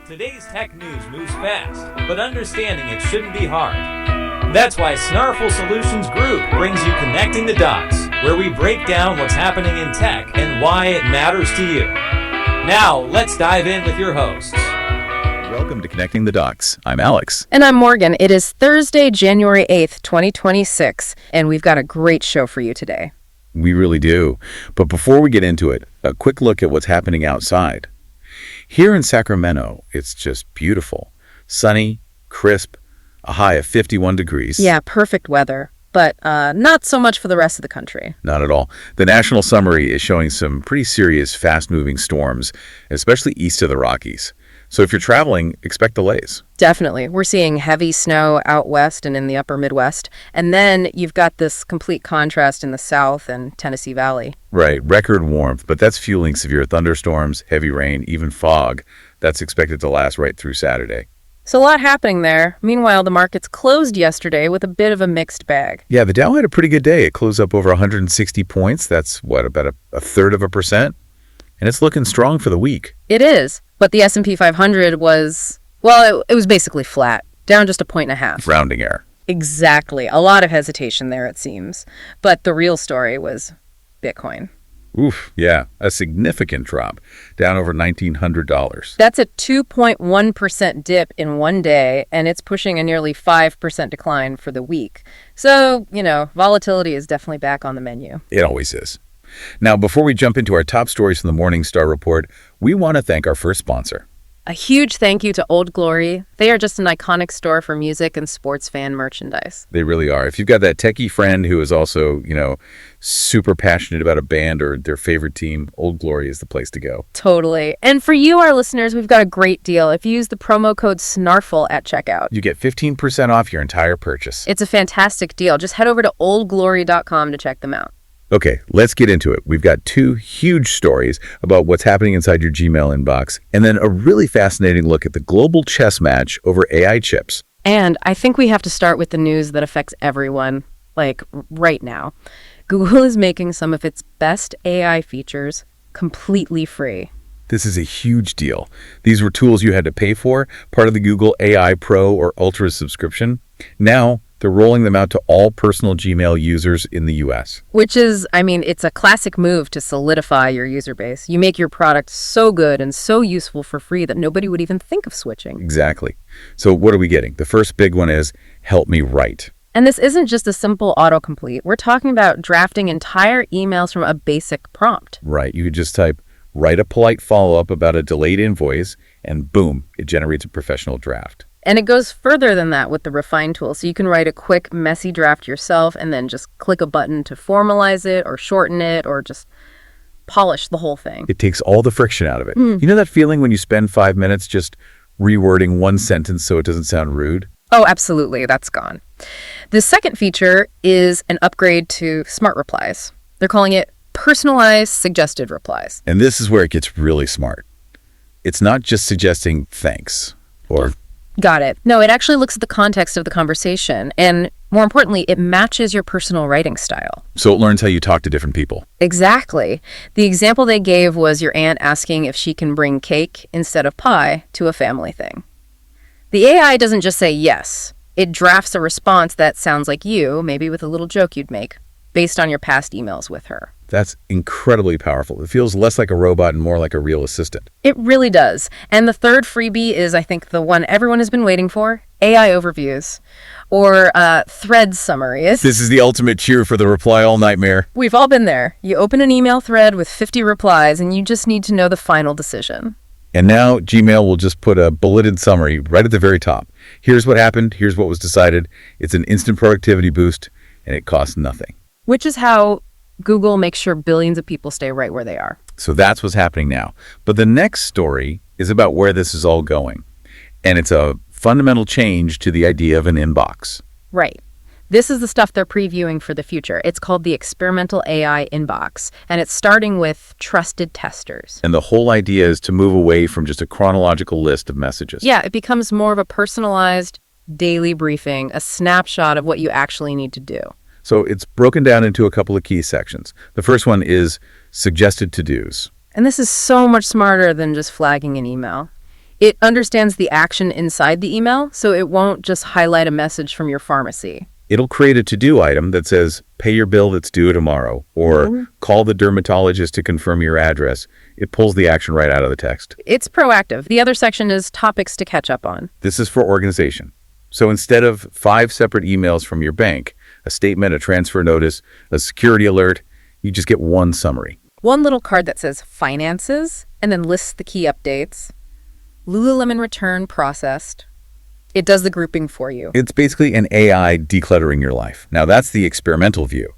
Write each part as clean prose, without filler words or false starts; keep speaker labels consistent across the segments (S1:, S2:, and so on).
S1: Today's tech news moves fast, but understanding it shouldn't be hard. That's why Snarful Solutions Group brings you Connecting the Dots, where we break down what's happening in tech and why it matters to you. Now, let's dive in with your hosts.
S2: Welcome to Connecting the Dots. I'm Alex.
S3: And I'm Morgan. It is Thursday, January 8th, 2026, and we've got a great show for you today.
S2: We really do. But before we get into it, a quick look at what's happening outside. Here in Sacramento, it's just beautiful. Sunny, crisp, a high of 51 degrees.
S3: Yeah, perfect weather, but not so much for the rest of the country.
S2: Not at all. The national summary is showing some pretty serious, fast-moving storms, especially east of the Rockies. So if you're traveling, expect delays.
S3: Definitely. We're seeing heavy snow out west and in the upper Midwest. And then you've got this complete contrast in the South and Tennessee Valley.
S2: Right, record warmth, but that's fueling severe thunderstorms, heavy rain, even fog. That's expected to last right through Saturday.
S3: So a lot happening there. Meanwhile, the markets closed yesterday with a bit of a mixed bag.
S2: Yeah, the Dow had a pretty good day. It closed up over 160 points. That's, about a third of a percent? And it's looking strong for the week.
S3: It is. But the S&P 500 was, well, it was basically flat, down just 1.5 points.
S2: Rounding error.
S3: Exactly. A lot of hesitation there, it seems. But the real story was Bitcoin.
S2: Oof, yeah, a significant drop, down over $1,900.
S3: That's a 2.1% dip in one day, and it's pushing a nearly 5% decline for the week. So, volatility is definitely back on the menu.
S2: It always is. Now, before we jump into our top stories from the Morningstar Report, we want to thank our first sponsor.
S3: A huge thank you to Old Glory. They are just an iconic store for music and sports fan merchandise.
S2: They really are. If you've got that techie friend who is also, super passionate about a band or their favorite team, Old Glory is the place to go.
S3: Totally. And for you, our listeners, we've got a great deal. If you use the promo code SNARFL at checkout,
S2: you get 15% off your entire purchase.
S3: It's a fantastic deal. Just head over to oldglory.com to check them out.
S2: Okay, let's get into it. We've got two huge stories about what's happening inside your Gmail inbox, and then a really fascinating look at the global chess match over AI chips.
S3: And I think we have to start with the news that affects everyone, like right now. Google is making some of its best AI features completely free.
S2: This is a huge deal. These were tools you had to pay for, part of the Google AI Pro or Ultra subscription. Now, they're rolling them out to all personal Gmail users in the U.S.
S3: Which is, it's a classic move to solidify your user base. You make your product so good and so useful for free that nobody would even think of switching.
S2: Exactly. So what are we getting? The first big one is, help me write.
S3: And this isn't just a simple autocomplete. We're talking about drafting entire emails from a basic prompt.
S2: Right. You could just type, write a polite follow-up about a delayed invoice, and boom, it generates a professional draft.
S3: And it goes further than that with the Refine tool. So you can write a quick, messy draft yourself and then just click a button to formalize it or shorten it or just polish the whole thing.
S2: It takes all the friction out of it. You know that feeling when you spend 5 minutes just rewording one sentence so it doesn't sound rude?
S3: Oh, absolutely. That's gone. The second feature is an upgrade to Smart Replies. They're calling it Personalized Suggested Replies.
S2: And this is where it gets really smart. It's not just suggesting thanks or...
S3: Got it. No, it actually looks at the context of the conversation. And more importantly, it matches your personal writing style.
S2: So it learns how you talk to different people.
S3: Exactly. The example they gave was your aunt asking if she can bring cake instead of pie to a family thing. The AI doesn't just say yes. It drafts a response that sounds like you, maybe with a little joke you'd make, based on your past emails with her.
S2: That's incredibly powerful. It feels less like a robot and more like a real assistant.
S3: It really does. And the third freebie is, I think, the one everyone has been waiting for, AI overviews, or thread summaries.
S2: This is the ultimate cure for the reply all nightmare.
S3: We've all been there. You open an email thread with 50 replies, and you just need to know the final decision.
S2: And now Gmail will just put a bulleted summary right at the very top. Here's what happened. Here's what was decided. It's an instant productivity boost, and it costs nothing.
S3: Which is how Google makes sure billions of people stay right where they are.
S2: So that's what's happening now. But the next story is about where this is all going. And it's a fundamental change to the idea of an inbox.
S3: Right. This is the stuff they're previewing for the future. It's called the Experimental AI Inbox, and it's starting with trusted testers.
S2: And the whole idea is to move away from just a chronological list of messages.
S3: Yeah, it becomes more of a personalized daily briefing, a snapshot of what you actually need to do.
S2: So it's broken down into a couple of key sections. The first one is suggested to-dos.
S3: And this is so much smarter than just flagging an email. It understands the action inside the email, so it won't just highlight a message from your pharmacy.
S2: It'll create a to-do item that says, pay your bill that's due tomorrow, or call the dermatologist to confirm your address. It pulls the action right out of the text.
S3: It's proactive. The other section is topics to catch up on.
S2: This is for organization. So instead of 5 separate emails from your bank, a statement, a transfer notice, a security alert, you just get one summary.
S3: One little card that says finances, and then lists the key updates. Lululemon return processed. It does the grouping for you.
S2: It's basically an AI decluttering your life. Now, that's the experimental view.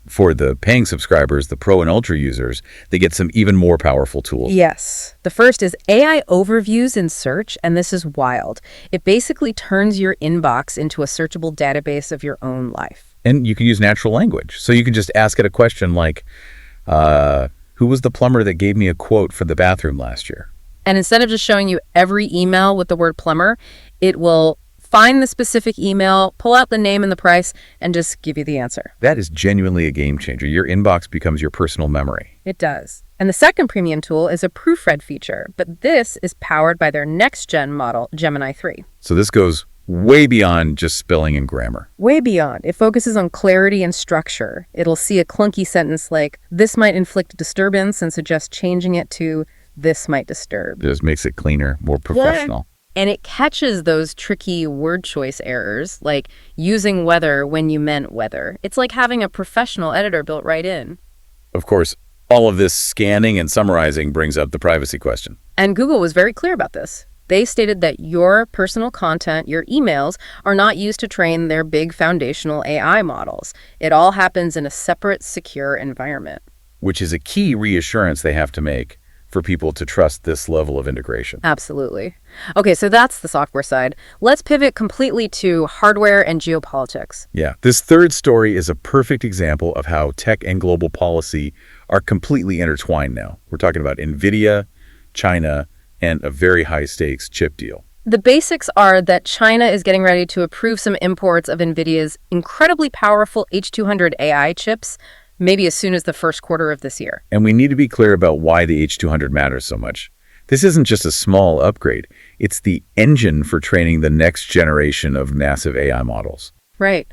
S2: For the paying subscribers, the Pro and Ultra users, they get some even more powerful tools.
S3: Yes. The first is AI overviews in search, and this is wild. It basically turns your inbox into a searchable database of your own life.
S2: And you can use natural language. So you can just ask it a question like, who was the plumber that gave me a quote for the bathroom last year?
S3: And instead of just showing you every email with the word plumber, it will find the specific email, pull out the name and the price, and just give you the answer.
S2: That is genuinely a game changer. Your inbox becomes your personal memory.
S3: It does. And the second premium tool is a proofread feature, but this is powered by their next-gen model, Gemini 3.
S2: So this goes way beyond just spelling and grammar.
S3: Way beyond. It focuses on clarity and structure. It'll see a clunky sentence like, this might inflict disturbance, and suggest changing it to, this might disturb.
S2: It just makes it cleaner, more professional.
S3: And it catches those tricky word choice errors, like using weather when you meant weather. It's like having a professional editor built right in.
S2: Of course, all of this scanning and summarizing brings up the privacy question.
S3: And Google was very clear about this. They stated that your personal content, your emails, are not used to train their big foundational AI models. It all happens in a separate, secure environment.
S2: Which is a key reassurance they have to make for people to trust this level of integration.
S3: Absolutely. Okay, so that's the software side. Let's pivot completely to hardware and geopolitics.
S2: Yeah, this third story is a perfect example of how tech and global policy are completely intertwined now. We're talking about Nvidia, China, and a very high-stakes chip deal.
S3: The basics are that China is getting ready to approve some imports of Nvidia's incredibly powerful H200 AI chips, maybe as soon as the first quarter of this year.
S2: And we need to be clear about why the H200 matters so much. This isn't just a small upgrade. It's the engine for training the next generation of massive AI models.
S3: Right.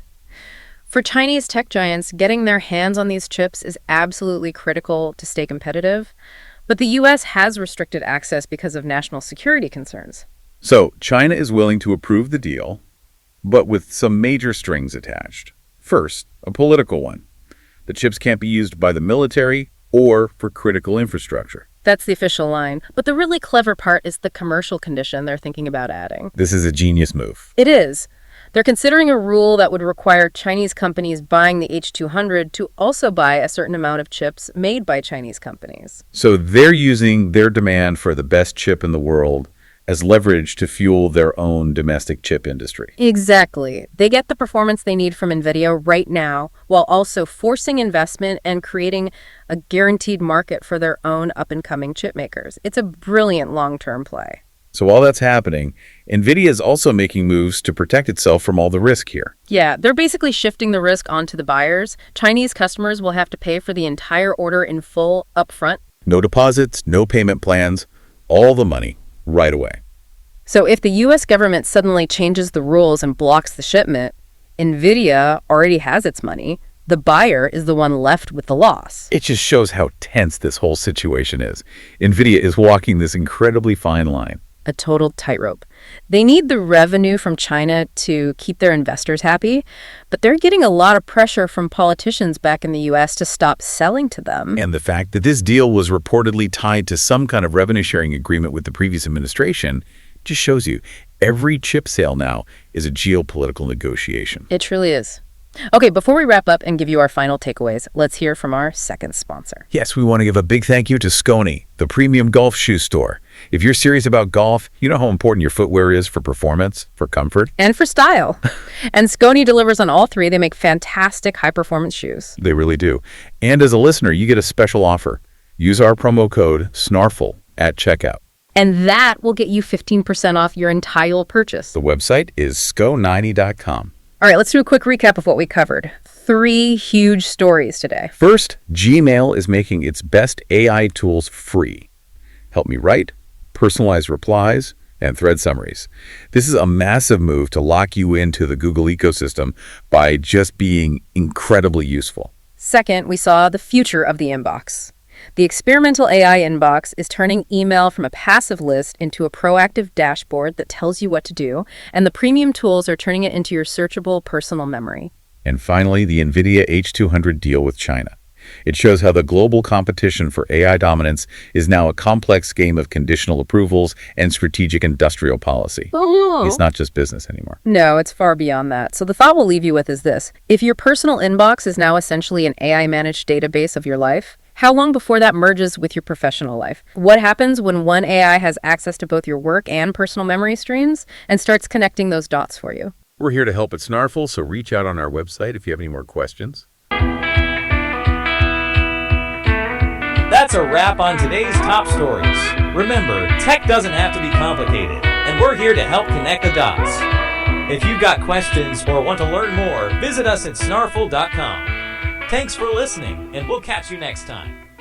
S3: For Chinese tech giants, getting their hands on these chips is absolutely critical to stay competitive. But the U.S. has restricted access because of national security concerns.
S2: So China is willing to approve the deal, but with some major strings attached. First, a political one. The chips can't be used by the military or for critical infrastructure.
S3: That's the official line. But the really clever part is the commercial condition they're thinking about adding.
S2: This is a genius move.
S3: It is. They're considering a rule that would require Chinese companies buying the H200 to also buy a certain amount of chips made by Chinese companies.
S2: So they're using their demand for the best chip in the world as leverage to fuel their own domestic chip industry.
S3: Exactly. They get the performance they need from Nvidia right now, while also forcing investment and creating a guaranteed market for their own up-and-coming chip makers. It's a brilliant long-term play.
S2: So while that's happening, Nvidia is also making moves to protect itself from all the risk here.
S3: Yeah, they're basically shifting the risk onto the buyers. Chinese customers will have to pay for the entire order in full upfront.
S2: No deposits, no payment plans, all the money right away.
S3: So if the U.S. government suddenly changes the rules and blocks the shipment, Nvidia already has its money. The buyer is the one left with the loss.
S2: It just shows how tense this whole situation is. Nvidia is walking this incredibly fine line.
S3: A total tightrope. They need the revenue from China to keep their investors happy, but they're getting a lot of pressure from politicians back in the U.S. to stop selling to them.
S2: And the fact that this deal was reportedly tied to some kind of revenue-sharing agreement with the previous administration just shows you every chip sale now is a geopolitical negotiation.
S3: It truly is. Okay, before we wrap up and give you our final takeaways, let's hear from our second sponsor.
S2: Yes, we want to give a big thank you to Skony, the premium golf shoe store. If you're serious about golf, you know how important your footwear is for performance, for comfort,
S3: and for style. And Skony delivers on all three. They make fantastic high-performance shoes.
S2: They really do. And as a listener, you get a special offer. Use our promo code SNARFL at checkout.
S3: And that will get you 15% off your entire purchase.
S2: The website is sko90.com.
S3: All right, let's do a quick recap of what we covered. 3 huge stories today.
S2: First, Gmail is making its best AI tools free. Help Me Write, personalized replies, and thread summaries. This is a massive move to lock you into the Google ecosystem by just being incredibly useful.
S3: Second, we saw the future of the inbox. The experimental AI inbox is turning email from a passive list into a proactive dashboard that tells you what to do, and the premium tools are turning it into your searchable personal memory.
S2: And finally, the Nvidia H200 deal with China. It shows how the global competition for AI dominance is now a complex game of conditional approvals and strategic industrial policy. It's not just business anymore.
S3: No, it's far beyond that. So the thought we'll leave you with is this. If your personal inbox is now essentially an AI-managed database of your life, how long before that merges with your professional life? What happens when one AI has access to both your work and personal memory streams and starts connecting those dots for you?
S2: We're here to help at Snarful, so reach out on our website if you have any more questions.
S1: That's a wrap on today's top stories. Remember, tech doesn't have to be complicated, and we're here to help connect the dots. If you've got questions or want to learn more, visit us at snarful.com. Thanks for listening, and we'll catch you next time.